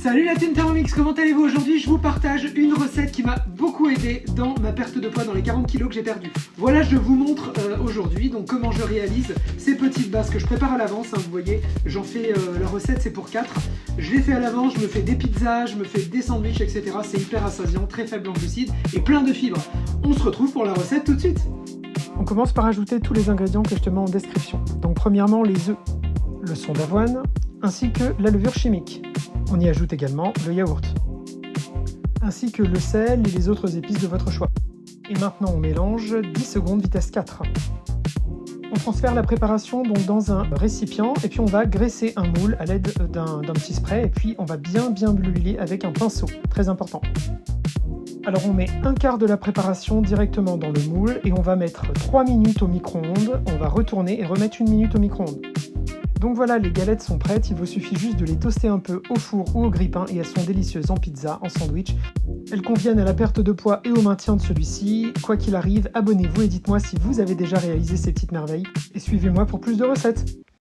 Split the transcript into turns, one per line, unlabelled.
Salut la team Thermomix, comment allez-vous? Aujourd'hui je vous partage une recette qui m'a beaucoup aidé dans ma perte de poids, dans les 40 kilos que j'ai perdu. Voilà, je vous montre aujourd'hui donc comment je réalise ces petites bases que je prépare à l'avance, hein, vous voyez, j'en fais, la recette c'est pour 4. Je les fais à l'avance, je me fais des pizzas, je me fais des sandwichs, etc. C'est hyper rassasiant, très faible en glucides et plein de fibres. On se retrouve pour la recette tout de suite. On commence par ajouter tous les ingrédients que je te mets en description. Donc premièrement les œufs, le son d'avoine, ainsi que la levure chimique. On y ajoute également le yaourt, ainsi que le sel et les autres épices de votre choix. Et maintenant on mélange 10 secondes vitesse 4. On transfère la préparation donc dans un récipient et puis on va graisser un moule à l'aide d'un petit spray et puis on va bien l'huiler avec un pinceau, très important. Alors on met un quart de la préparation directement dans le moule et on va mettre 3 minutes au micro-ondes, on va retourner et remettre 1 minute au micro-ondes. Donc voilà, les galettes sont prêtes, il vous suffit juste de les toaster un peu au four ou au grille-pain et elles sont délicieuses en pizza, en sandwich. Elles conviennent à la perte de poids et au maintien de celui-ci. Quoi qu'il arrive, abonnez-vous et dites-moi si vous avez déjà réalisé ces petites merveilles. Et suivez-moi pour plus de recettes.